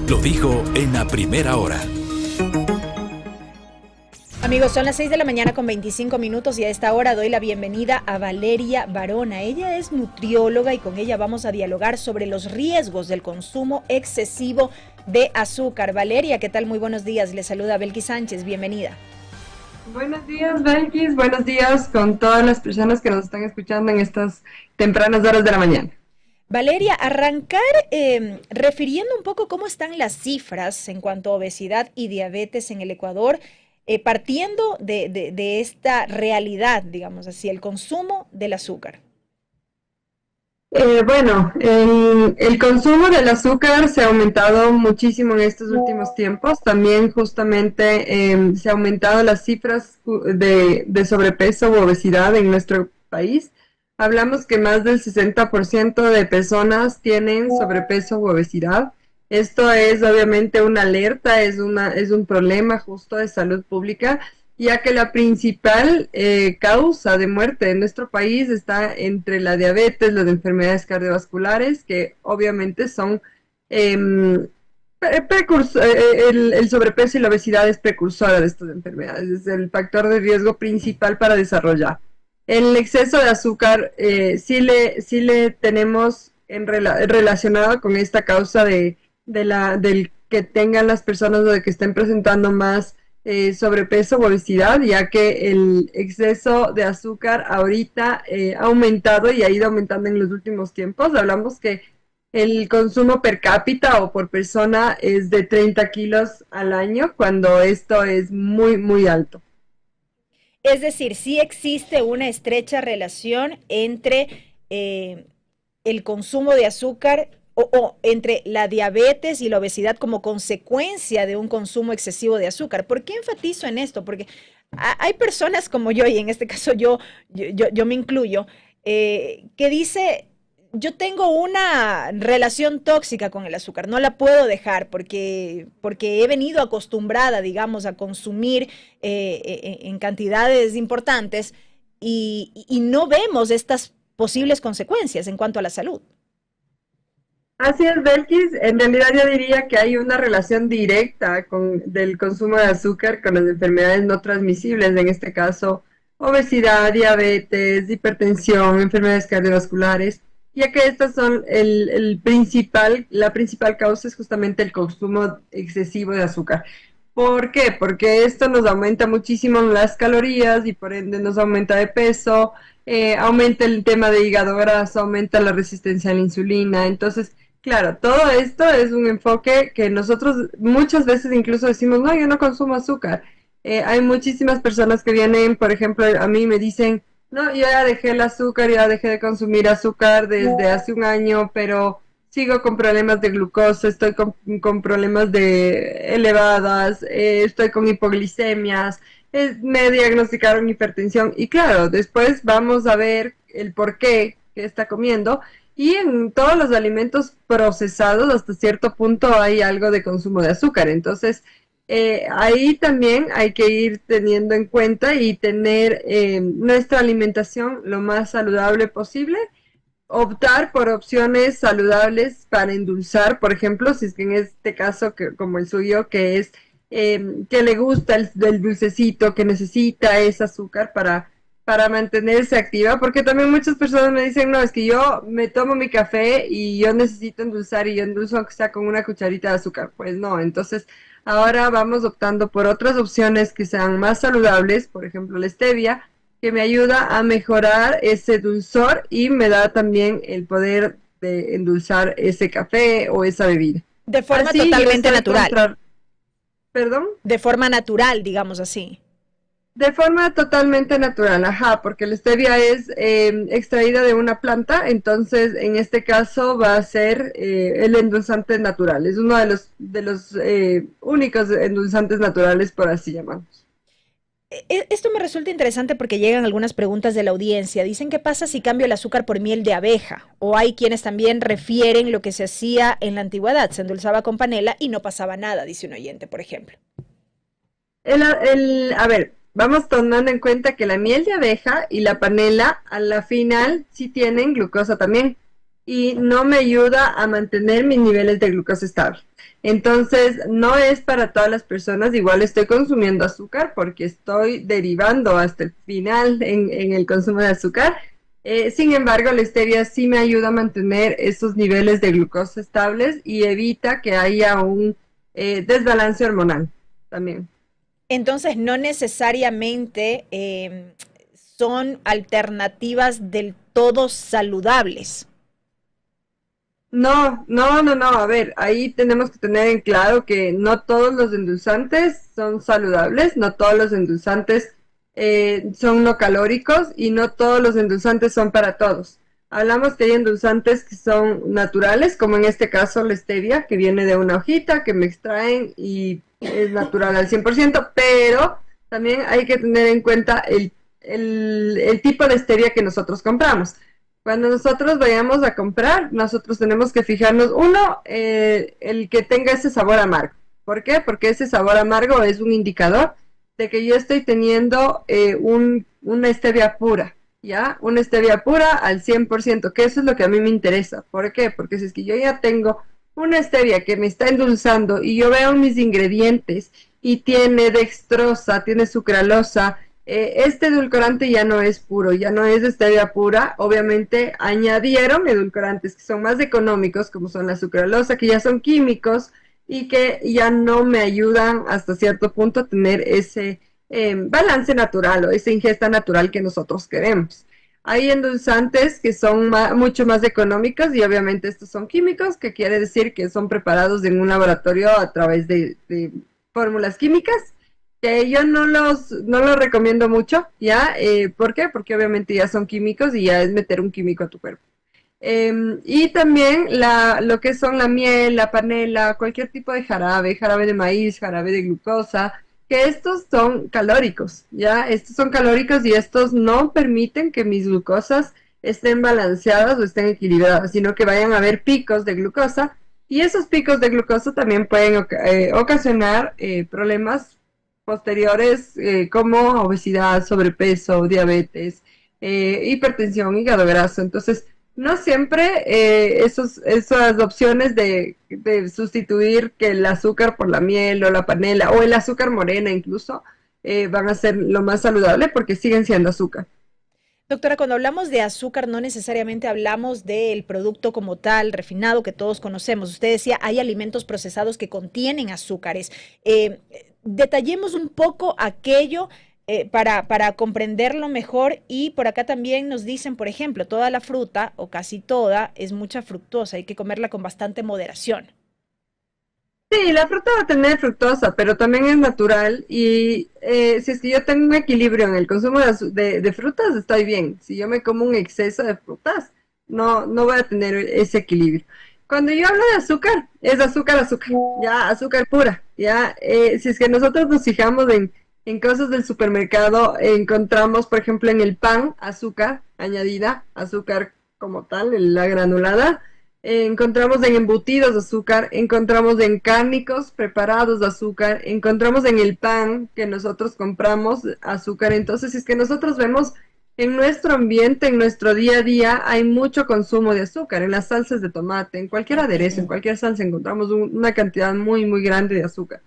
Lo dijo en la primera hora. Amigos, son las 6 de la mañana con 25 minutos y a esta hora doy la bienvenida a Valeria Barona. Ella es nutrióloga y con ella vamos a dialogar sobre los riesgos del consumo excesivo de azúcar. Valeria, ¿qué tal? Muy buenos días. Le saluda Belkis Sánchez. Bienvenida. Buenos días, Belkis. Buenos días con todas las personas que nos están escuchando en estas tempranas horas de la mañana. Valeria, arrancar refiriendo un poco cómo están las cifras en cuanto a obesidad y diabetes en el Ecuador, partiendo de esta realidad, digamos así, el consumo del azúcar. El consumo del azúcar se ha aumentado muchísimo en estos últimos tiempos. También justamente se ha aumentado las cifras de sobrepeso u obesidad en nuestro país. Hablamos que más del 60% de personas tienen sobrepeso u obesidad. Esto es obviamente una alerta, es un problema justo de salud pública, ya que la principal causa de muerte en nuestro país está entre la diabetes, las enfermedades cardiovasculares, que obviamente son el sobrepeso y la obesidad es precursora de estas enfermedades, es el factor de riesgo principal para desarrollar. El exceso de azúcar sí le tenemos relacionado con esta causa del que tengan las personas o de que estén presentando más sobrepeso o obesidad, ya que el exceso de azúcar ahorita ha aumentado y ha ido aumentando en los últimos tiempos. Hablamos que el consumo per cápita o por persona es de 30 kilos al año, cuando esto es muy, muy alto. Es decir, sí existe una estrecha relación entre el consumo de azúcar o entre la diabetes y la obesidad como consecuencia de un consumo excesivo de azúcar. ¿Por qué enfatizo en esto? Porque hay personas como yo, y en este caso yo me incluyo, que dice, yo tengo una relación tóxica con el azúcar, no la puedo dejar porque he venido acostumbrada, digamos, a consumir en cantidades importantes y no vemos estas posibles consecuencias en cuanto a la salud. Así es, Belkis. En realidad yo diría que hay una relación directa del consumo de azúcar con las enfermedades no transmisibles, en este caso obesidad, diabetes, hipertensión, enfermedades cardiovasculares, ya que estas son la principal causa es justamente el consumo excesivo de azúcar. ¿Por qué? Porque esto nos aumenta muchísimo las calorías y por ende nos aumenta de peso, aumenta el tema de hígado graso, aumenta la resistencia a la insulina. Entonces, claro, todo esto es un enfoque que nosotros muchas veces incluso decimos, no, yo no consumo azúcar. Hay muchísimas personas que vienen, por ejemplo, a mí me dicen, no, yo ya dejé el azúcar, ya dejé de consumir azúcar desde hace un año, pero sigo con problemas de glucosa, estoy con problemas de elevadas, estoy con hipoglicemias, me diagnosticaron hipertensión. Y claro, después vamos a ver el por qué que está comiendo. Y en todos los alimentos procesados, hasta cierto punto, hay algo de consumo de azúcar. Entonces, ahí también hay que ir teniendo en cuenta y tener nuestra alimentación lo más saludable posible. Optar por opciones saludables para endulzar, por ejemplo, si es que en este caso, como el suyo, que es que le gusta el dulcecito, que necesita ese azúcar para mantenerse activa, porque también muchas personas me dicen, no, es que yo me tomo mi café y yo necesito endulzar y yo endulzo aunque sea con una cucharita de azúcar. Pues no, entonces ahora vamos optando por otras opciones que sean más saludables, por ejemplo la stevia, que me ayuda a mejorar ese dulzor y me da también el poder de endulzar ese café o esa bebida. De forma totalmente natural. ¿Perdón? De forma natural, digamos así. De forma totalmente natural, ajá, porque la stevia es extraída de una planta, entonces en este caso va a ser el endulzante natural, es uno de los únicos endulzantes naturales, por así llamarlos. Esto me resulta interesante porque llegan algunas preguntas de la audiencia. Dicen, ¿qué pasa si cambio el azúcar por miel de abeja? O hay quienes también refieren lo que se hacía en la antigüedad, se endulzaba con panela y no pasaba nada, dice un oyente, por ejemplo. A ver, vamos tomando en cuenta que la miel de abeja y la panela a la final sí tienen glucosa también. y no me ayuda a mantener mis niveles de glucosa estable. Entonces, no es para todas las personas. Igual estoy consumiendo azúcar porque estoy derivando hasta el final en el consumo de azúcar. Sin embargo, la stevia sí me ayuda a mantener esos niveles de glucosa estables y evita que haya un desbalance hormonal también. Entonces, no necesariamente son alternativas del todo saludables. No, no, no, no. A ver, ahí tenemos que tener en claro que no todos los endulzantes son saludables, no todos los endulzantes son no calóricos y no todos los endulzantes son para todos. Hablamos que hay endulzantes que son naturales, como en este caso la stevia, que viene de una hojita que me extraen y es natural al 100%, pero también hay que tener en cuenta el tipo de stevia que nosotros compramos. Cuando nosotros vayamos a comprar, nosotros tenemos que fijarnos, uno, el que tenga ese sabor amargo. ¿Por qué? Porque ese sabor amargo es un indicador de que yo estoy teniendo una stevia pura, ¿ya? Una stevia pura al 100%, que eso es lo que a mí me interesa. ¿Por qué? Porque si es que yo ya tengo una stevia que me está endulzando y yo veo mis ingredientes y tiene dextrosa, tiene sucralosa, este edulcorante ya no es puro, ya no es stevia pura. Obviamente añadieron edulcorantes que son más económicos, como son la sucralosa, que ya son químicos y que ya no me ayudan hasta cierto punto a tener ese balance natural o esa ingesta natural que nosotros queremos. Hay endulzantes que son mucho más económicos y obviamente estos son químicos, que quiere decir que son preparados en un laboratorio a través de fórmulas químicas, que yo no los recomiendo mucho, ¿ya? ¿Por qué? Porque obviamente ya son químicos y ya es meter un químico a tu cuerpo. Y también lo que son la miel, la panela, cualquier tipo de jarabe, jarabe de maíz, jarabe de glucosa, que estos son calóricos, ¿ya? Estos son calóricos y estos no permiten que mis glucosas estén balanceadas o estén equilibradas, sino que vayan a haber picos de glucosa y esos picos de glucosa también pueden ocasionar problemas posteriores como obesidad, sobrepeso, diabetes, hipertensión, hígado graso. Entonces, no siempre esas opciones de sustituir que el azúcar por la miel o la panela o el azúcar morena incluso van a ser lo más saludable porque siguen siendo azúcar. Doctora, cuando hablamos de azúcar, no necesariamente hablamos del producto como tal, refinado, que todos conocemos. Usted decía, hay alimentos procesados que contienen azúcares. Detallemos un poco aquello para comprenderlo mejor. Y por acá también nos dicen, por ejemplo, toda la fruta o casi toda es mucha fructosa, hay que comerla con bastante moderación. Sí, la fruta va a tener fructosa, pero también es natural y si es que yo tengo un equilibrio en el consumo de frutas, estoy bien. Si yo me como un exceso de frutas, no voy a tener ese equilibrio. Cuando yo hablo de azúcar, es azúcar, azúcar, ya, azúcar pura, ya. Si es que nosotros nos fijamos en cosas del supermercado, encontramos, por ejemplo, en el pan, azúcar añadida, azúcar como tal, la granulada. Encontramos en embutidos de azúcar, encontramos en cárnicos preparados de azúcar, encontramos en el pan que nosotros compramos azúcar. Entonces, si es que nosotros vemos en nuestro ambiente, en nuestro día a día, hay mucho consumo de azúcar, en las salsas de tomate, en cualquier aderezo, en cualquier salsa encontramos una cantidad muy, muy grande de azúcar.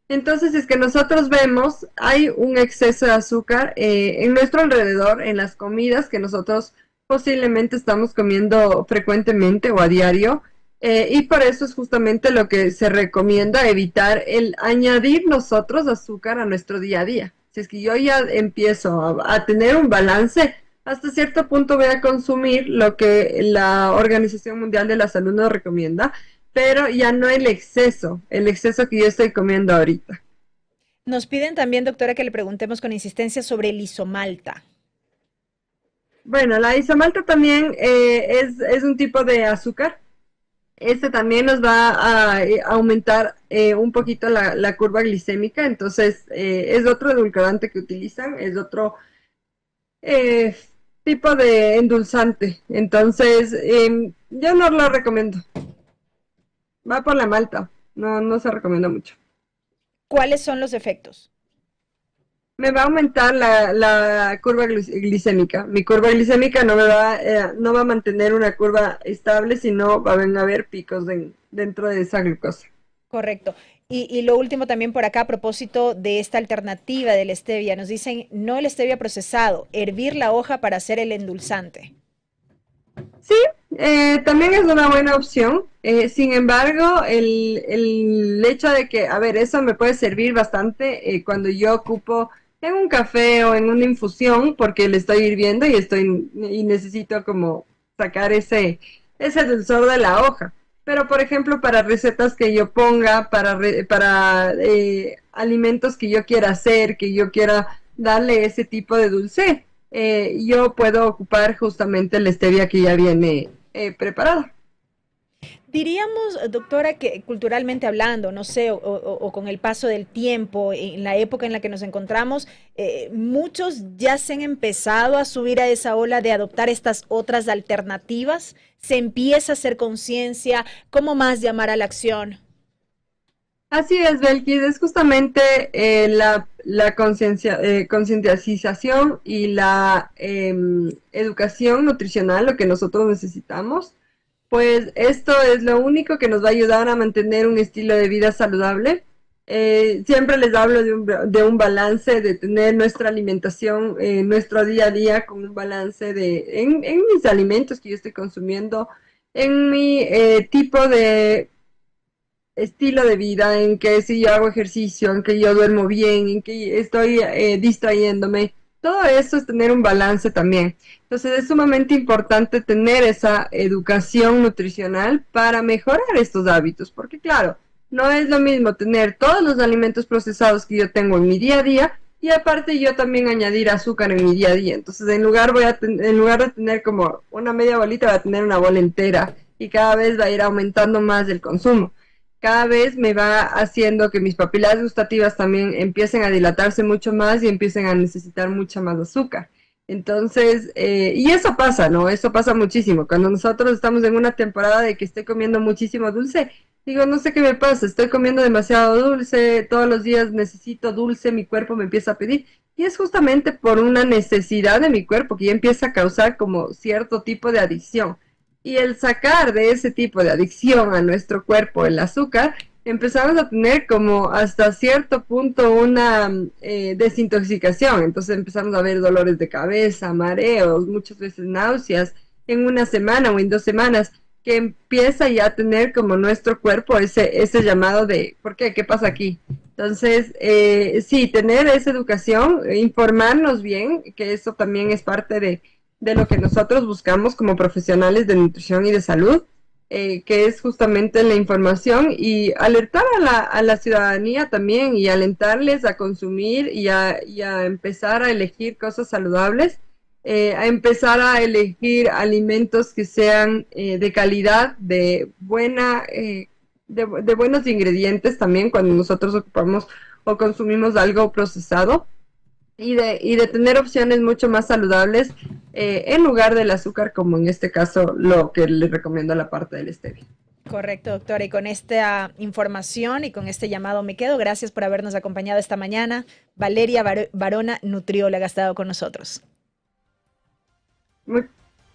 Entonces, si es que nosotros vemos, hay un exceso de azúcar en nuestro alrededor, en las comidas que nosotros posiblemente estamos comiendo frecuentemente o a diario, y por eso es justamente lo que se recomienda evitar el añadir nosotros azúcar a nuestro día a día. Si es que yo ya empiezo a tener un balance, hasta cierto punto voy a consumir lo que la Organización Mundial de la Salud nos recomienda, pero ya no el exceso que yo estoy comiendo ahorita. Nos piden también, doctora, que le preguntemos con insistencia sobre el isomalta. Bueno, la isomalta también es un tipo de azúcar. Este también nos va a aumentar un poquito la curva glicémica, entonces es otro edulcorante que utilizan, es otro eh, tipo de endulzante. Entonces, yo no lo recomiendo. Va por la malta, no se recomienda mucho. ¿Cuáles son los efectos? me va a aumentar la curva glicémica. Mi curva glicémica no va a mantener una curva estable, sino van a haber picos dentro de esa glucosa. Correcto. Y lo último también por acá a propósito de esta alternativa del stevia, nos dicen no el stevia procesado, hervir la hoja para hacer el endulzante. Sí, también es una buena opción. Sin embargo, el hecho de que, a ver, eso me puede servir bastante cuando yo ocupo en un café o en una infusión, porque le estoy hirviendo y necesito como sacar ese dulzor de la hoja. Pero, por ejemplo, para recetas que yo ponga, para alimentos que yo quiera hacer, que yo quiera darle ese tipo de dulce, yo puedo ocupar justamente el stevia que ya viene preparado. Diríamos, doctora, que culturalmente hablando, no sé, o con el paso del tiempo, en la época en la que nos encontramos, muchos ya se han empezado a subir a esa ola de adoptar estas otras alternativas. Se empieza a hacer conciencia, ¿cómo más llamar a la acción? Así es, Belkis, es justamente la concientización y la educación nutricional lo que nosotros necesitamos. Pues esto es lo único que nos va a ayudar a mantener un estilo de vida saludable. Siempre les hablo de un balance, de tener nuestra alimentación, nuestro día a día con un balance en mis alimentos que yo estoy consumiendo, en mi tipo de estilo de vida, en que si yo hago ejercicio, en que yo duermo bien, en que estoy distrayéndome. Todo eso es tener un balance también. Entonces es sumamente importante tener esa educación nutricional para mejorar estos hábitos, porque claro, no es lo mismo tener todos los alimentos procesados que yo tengo en mi día a día y aparte yo también añadir azúcar en mi día a día. Entonces en lugar de tener como una media bolita, voy a tener una bola entera y cada vez va a ir aumentando más el consumo. Cada vez me va haciendo que mis papilas gustativas también empiecen a dilatarse mucho más y empiecen a necesitar mucha más azúcar. Entonces, y eso pasa, ¿no? Eso pasa muchísimo. Cuando nosotros estamos en una temporada de que estoy comiendo muchísimo dulce, digo, no sé qué me pasa, estoy comiendo demasiado dulce, todos los días necesito dulce, mi cuerpo me empieza a pedir. Y es justamente por una necesidad de mi cuerpo que ya empieza a causar como cierto tipo de adicción. Y el sacar de ese tipo de adicción a nuestro cuerpo el azúcar, empezamos a tener como hasta cierto punto una desintoxicación. Entonces empezamos a ver dolores de cabeza, mareos, muchas veces náuseas en una semana o en 2 semanas, que empieza ya a tener como nuestro cuerpo ese llamado de ¿por qué? ¿Qué pasa aquí? Entonces, sí, tener esa educación, informarnos bien, que eso también es parte de lo que nosotros buscamos como profesionales de nutrición y de salud, que es justamente la información y alertar a la ciudadanía también y alentarles a consumir y a empezar a elegir cosas saludables, a empezar a elegir alimentos que sean de calidad, de buenos ingredientes también cuando nosotros ocupamos o consumimos algo procesado. Y de tener opciones mucho más saludables en lugar del azúcar, como en este caso lo que les recomiendo la parte del stevia. Correcto, doctora. Y con esta información y con este llamado me quedo. Gracias por habernos acompañado esta mañana. Valeria Barona, nutrióloga, ha estado con nosotros.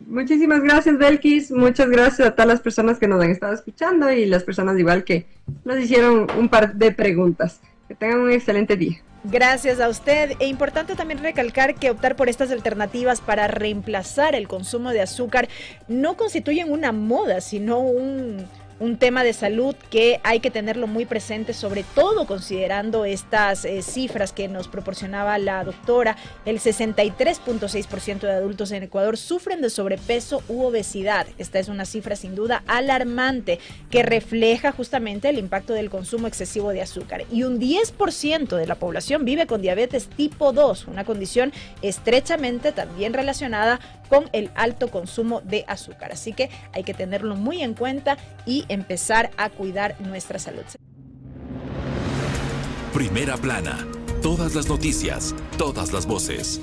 Muchísimas gracias, Belkis. Muchas gracias a todas las personas que nos han estado escuchando y las personas igual que nos hicieron un par de preguntas. Que tengan un excelente día. Gracias a usted. E importante también recalcar que optar por estas alternativas para reemplazar el consumo de azúcar no constituyen una moda, sino un tema de salud que hay que tenerlo muy presente, sobre todo considerando estas cifras que nos proporcionaba la doctora. El 63.6% de adultos en Ecuador sufren de sobrepeso u obesidad. Esta es una cifra sin duda alarmante que refleja justamente el impacto del consumo excesivo de azúcar. Y un 10% de la población vive con diabetes tipo 2, una condición estrechamente también relacionada con el alto consumo de azúcar. Así que hay que tenerlo muy en cuenta y empezar a cuidar nuestra salud. Primera plana. Todas las noticias, todas las voces.